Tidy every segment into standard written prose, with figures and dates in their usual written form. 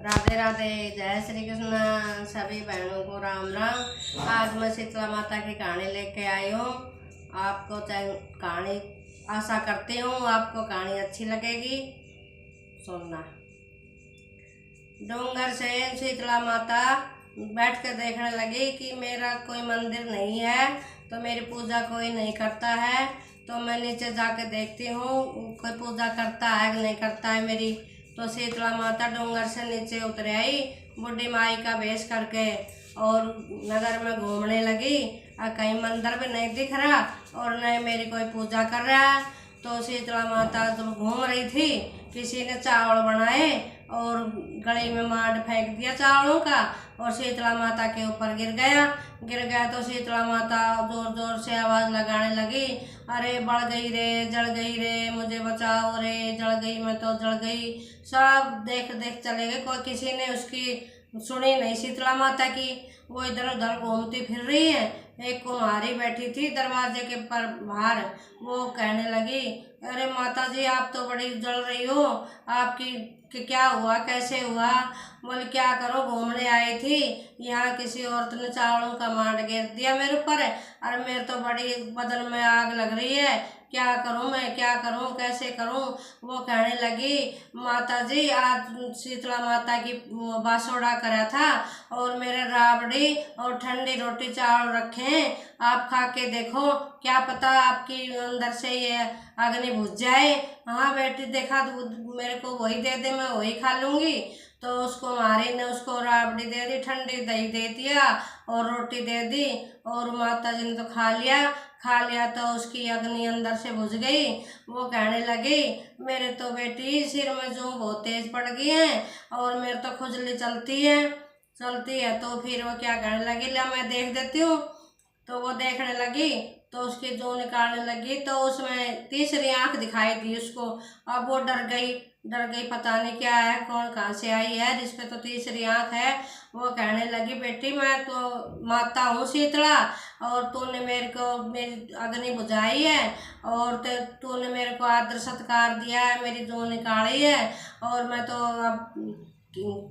राधे राधे, जय श्री कृष्ण। सभी बहनों को राम राम। आज मैं शीतला माता की कहानी लेके आई हूँ। आपको कहानी आशा करती हूँ आपको कहानी अच्छी लगेगी, सुनना। डूंगर से शीतला माता बैठ कर देखने लगी कि मेरा कोई मंदिर नहीं है, तो मेरी पूजा कोई नहीं करता है, तो मैं नीचे जाके देखती हूँ कोई पूजा करता है कि नहीं करता है मेरी। तो शीतला माता डूंगर से नीचे उतर आई, बूढ़ी माई का वेश करके, और नगर में घूमने लगी। कहीं मंदिर भी नहीं दिख रहा और न मेरी कोई पूजा कर रहा है। तो शीतला माता जब घूम रही थी, किसी ने चावल बनाए और गली में मांड फेंक दिया चावलों का, और शीतला माता के ऊपर गिर गया। तो शीतला माता जोर जोर से आवाज़ लगाने लगी, अरे बढ़ गई रे, जल गई रे, मुझे बचाओ रे, जल गई, मैं तो जल गई। सब देख देख चले गए, कोई किसी ने उसकी सुनी नहीं शीतला माता की। वो इधर उधर घूमती फिर रही है। एक कुम्हारी बैठी थी दरवाजे के पर बाहर, वो कहने लगी, अरे माता जी आप तो बड़ी जल रही हो, आपकी कि क्या हुआ, कैसे हुआ? बोले क्या करो, घूमने आई थी, यहाँ किसी औरत ने चावलों का मांड गिर दिया मेरे ऊपर, अरे मेरे तो बड़ी बदन में आग लग रही है, क्या करूँ मैं, क्या करूँ, कैसे करूँ? वो कहने लगी, माता जी आज शीतला माता की बासोड़ा करा था और मेरे राबड़ी और ठंडी रोटी चावल रखे हैं, आप खा के देखो, क्या पता आपकी अंदर से ये अग्नि बुझ जाए। हाँ बेटी देखा, दूध मेरे को वही दे दे, मैं वही खा लूँगी। तो उसको हमारी ने उसको राबड़ी दे दी, ठंडी दही दे दिया और रोटी दे दी, और माता जी ने तो खा लिया तो उसकी अग्नि अंदर से बुझ गई। वो कहने लगी, मेरे तो बेटी सिर में जो बहुत तेज पड़ गई है और मेरे तो खुजली चलती है। तो फिर वो क्या कहने लगी, ले मैं देख देती हूँ। तो वो देखने लगी तो उसकी जो निकालने लगी, तो उसमें तीसरी आंख दिखाई दी उसको। अब वो डर गई, पता नहीं क्या है, कौन कहाँ से आई है जिसपे तो तीसरी आंख है। वो कहने लगी, बेटी मैं तो माता हूँ शीतला, और तूने मेरी अग्नि बुझाई है, और तूने मेरे को आदर सत्कार दिया है, मेरी जो निकाली है, और मैं तो अब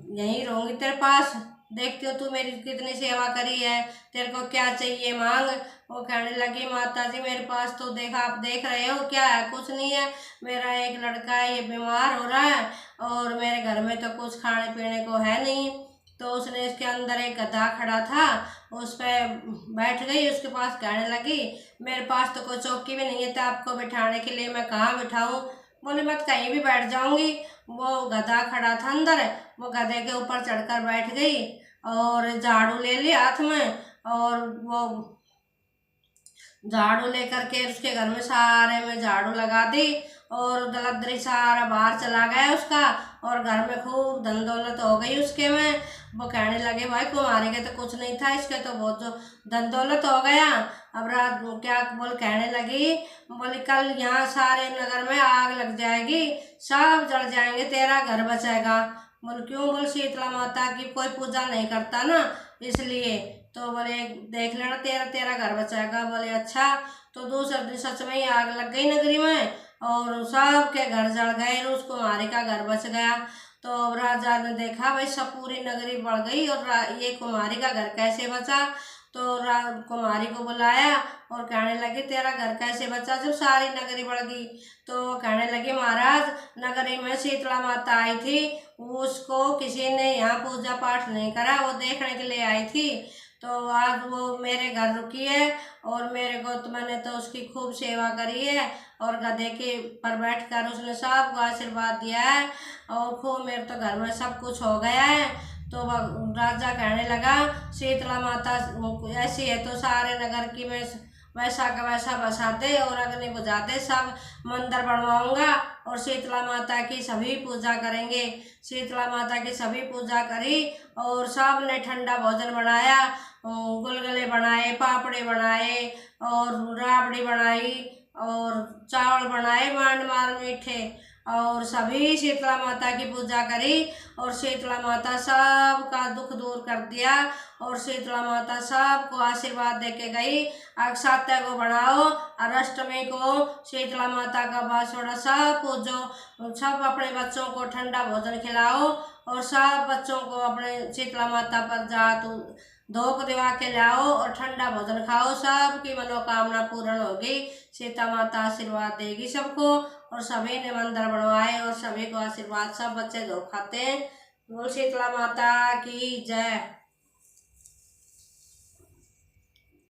यहीं रहूँगी तेरे पास। देखती हो तू मेरी कितनी सेवा करी है, तेरे को क्या चाहिए मांग। वो कहने लगी, माता जी मेरे पास तो देखा, आप देख रहे हो क्या है, कुछ नहीं है, मेरा एक लड़का है, ये बीमार हो रहा है, और मेरे घर में तो कुछ खाने पीने को है नहीं। तो उसने इसके अंदर एक गधा खड़ा था, उस पर बैठ गई, उसके पास कहने लगी, मेरे पास तो कोई चौकी भी नहीं है, तो आपको बिठाने के लिए मैं कहाँ बिठाऊँ? बोले मैं कहीं भी बैठ जाऊँगी। वो गधा खड़ा था अंदर, वो गधे के ऊपर चढ़कर बैठ गई और झाड़ू ले लिया हाथ में, और वो झाड़ू लेकर के उसके घर में सारे में झाड़ू लगा दी, और दलदरी सारा बाहर चला गया उसका, और घर में खूब धन दौलत हो गई उसके में। वो कहने लगे, भाई कुमारी के तो कुछ नहीं था, इसके तो बहुत जो धन दौलत हो गया। अब रात क्या बोल कहने लगी, बोली कल यहाँ सारे नगर में आग लग जाएगी, सब जल जाएंगे, तेरा घर बचेगा। बोल क्यों? बोल शीतला माता की कोई पूजा नहीं करता ना, इसलिए। तो बोले देख लेना, तेरा घर बचाएगा। बोले अच्छा। तो दूसरे दिन सच में ही आग लग गई नगरी में, और सबके घर जल गए, उस कुमारी का घर बच गया। तो राजा ने देखा, भाई सब पूरी नगरी बढ़ गई और ये कुमारी का घर कैसे बचा? तो कुमारी को बुलाया और कहने लगी, तेरा घर कैसे बचा जब सारी नगरी बढ़ गई? तो कहने लगी, महाराज नगरी में शीतला माता आई थी, उसको किसी ने यहाँ पूजा पाठ नहीं करा, वो देखने के लिए आई थी, तो आज वो मेरे घर रुकी है, और मेरे को तो मैंने तो उसकी खूब सेवा करी है, और गधे के पर बैठकर उसने सबको आशीर्वाद दिया है, और खूब मेरे तो घर में सब कुछ हो गया है। तो राजा कहने लगा, शीतला माता ऐसी है तो सारे नगर की मैं वैसा का वैसा बसा दे और अग्नि बुझा दे, सब मंदिर बनवाऊंगा और शीतला माता की सभी पूजा करेंगे। शीतला माता की सभी पूजा करी, और सब ने ठंडा भोजन बनाया, गुलगुले बनाए, पापड़े बनाए, और राबड़ी बनाई, और चावल बनाए मांड मार मीठे, और सभी शीतला माता की पूजा करी, और शीतला माता सबका दुख दूर कर दिया, और शीतला माता सबको आशीर्वाद देके गई, अक्षात्य को बढ़ाओ और अष्टमी को शीतला माता का बासोड़ा सब पूजो, सब अपने बच्चों को ठंडा भोजन खिलाओ, और सब बच्चों को अपने शीतला माता पर जा तो धोक दिवा के लाओ और ठंडा भोजन खाओ, सबकी मनोकामना पूर्ण होगी। सीता माता आशीर्वाद देगी सबको। और सभी ने मंदिर बनवाए और सभी को आशीर्वाद, सब बच्चे धोख खाते हैं। बोल शीतला माता की जय।